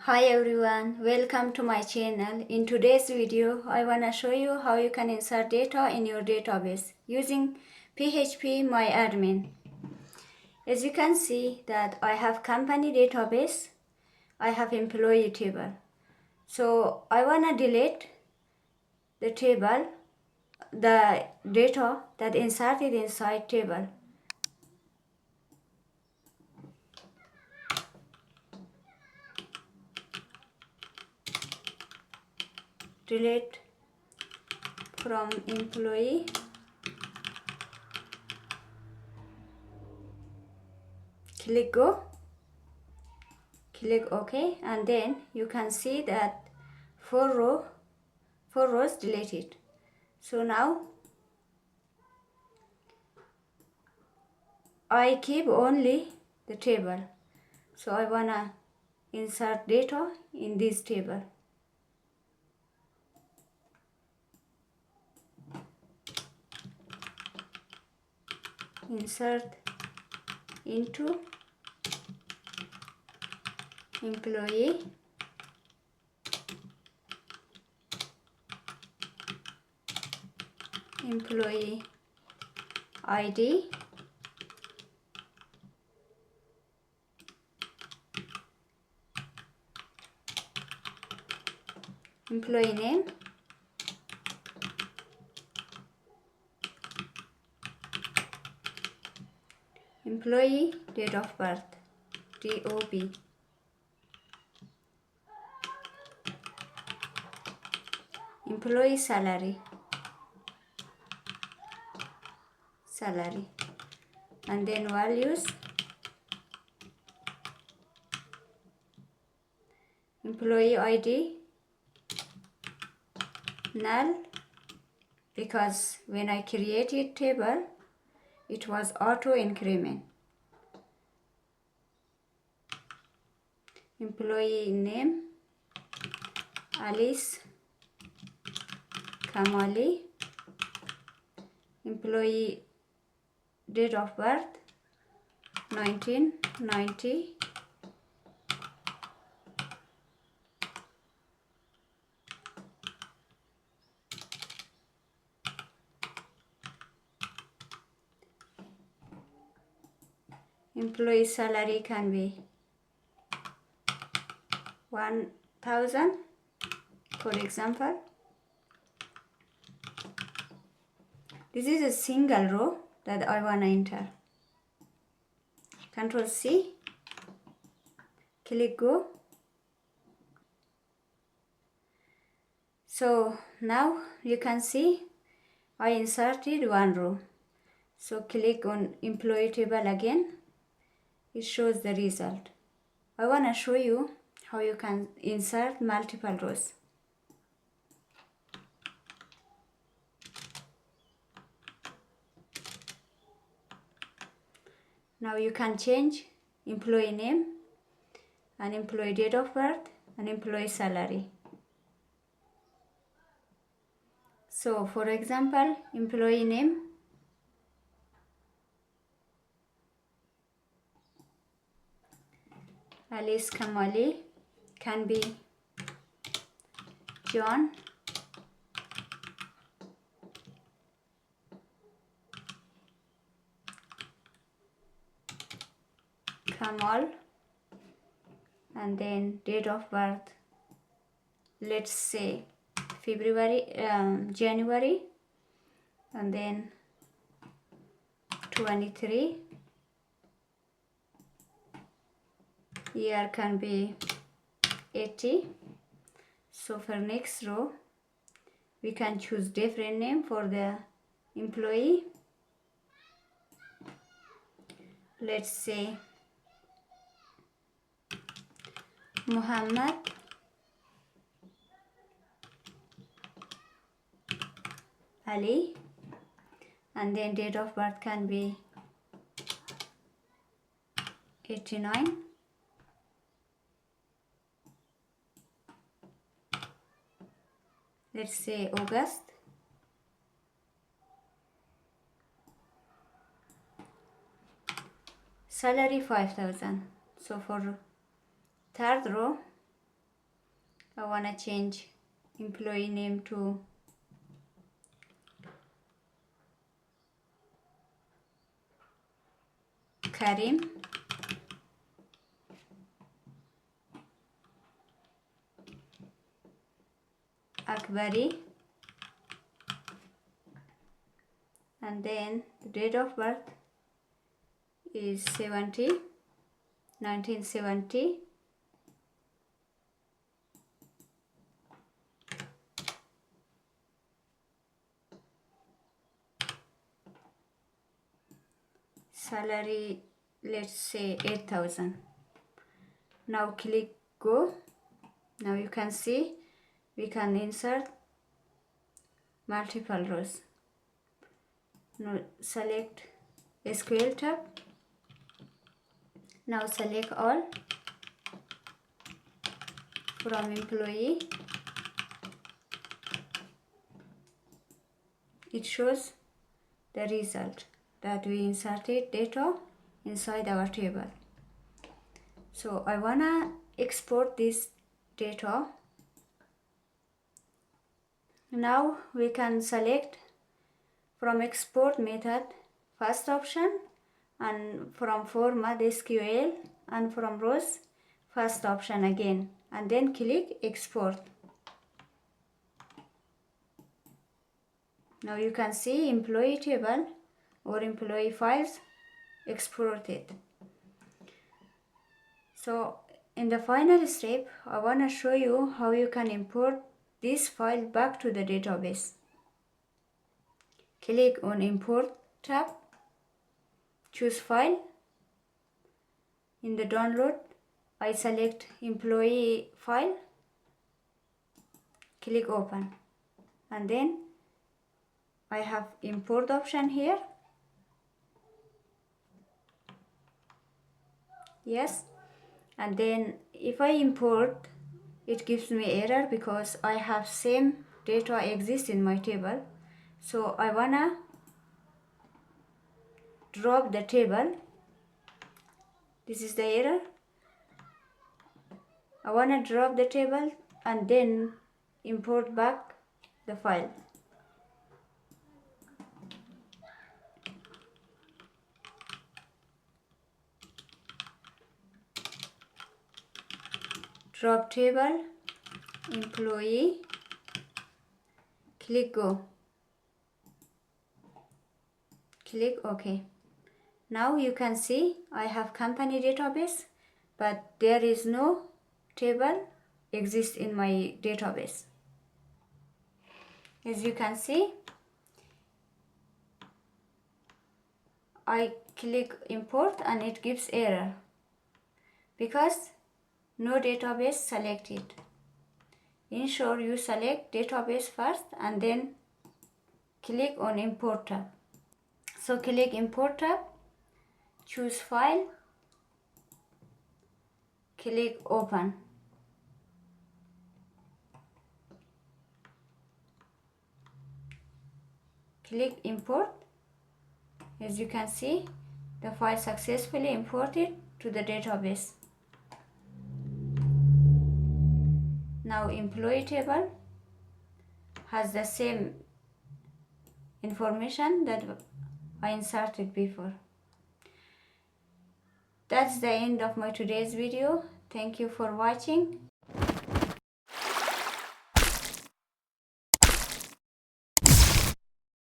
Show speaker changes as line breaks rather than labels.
Hi everyone, welcome to my channel. In today's video, I want to show you how you can insert data in your database using phpMyAdmin. As you can see that I have company database, I have employee table. So I want to delete the table, the data that inserted inside table. Delete from employee. Click go. Click OK, and then you can see that four rows deleted. So now I keep only the table. So I wanna insert data in this table. Insert into employee ID, employee name, employee date of birth, DOB, employee salary, and then values, employee ID, null, because when I created table, it was auto increment. Employee name, Alice Kamali, employee date of birth 1990, employee salary can be 1000 for example. This is a single row that I want to enter. Control C, click go. So now you can see I inserted one row. So click on employee table again. It shows the result. I want to show you how you can insert multiple rows. Now you can change employee name and employee date of birth and employee salary. So for example, employee name, Alice Kamali, can be John Kamal, and then date of birth, let's say January, and then 23, year can be 80. So for next row we can choose different name for the employee. Let's say Muhammad Ali, and then date of birth can be 89. Let's say August. Salary 5000. So for third row I want to change employee name to Karim. Akbari. And then the date of birth is 1970. Salary, let's say 8,000. Now click go. Now you can see we can insert multiple rows. Now select SQL tab. Now select all from employee. It shows the result that we inserted data inside our table. So I wanna export this data. Now we can select from export method first option, and from format SQL, and from rows first option again, and then click export. Now you can see employee table or employee files exported. So in the final step, I want to show you how you can import this file back to the database. Click on Import tab, choose File. In the download, I select employee file, click Open, and then I have import option here. Yes, and then if I import, it gives me error because I have same data exist in my table. So I wanna drop the table. This is the error. I wanna drop the table and then import back the file. Drop table, employee, click go, click OK. Now you can see I have company database, but there is no table exists in my database. As you can see, I click import and it gives error because no database selected. Ensure you select database first and then click on import tab. So click import tab, choose file, click open. Click import. As you can see, the file successfully imported to the database. Now employee table has the same information that I inserted before. That's the end of my today's video. Thank you for watching.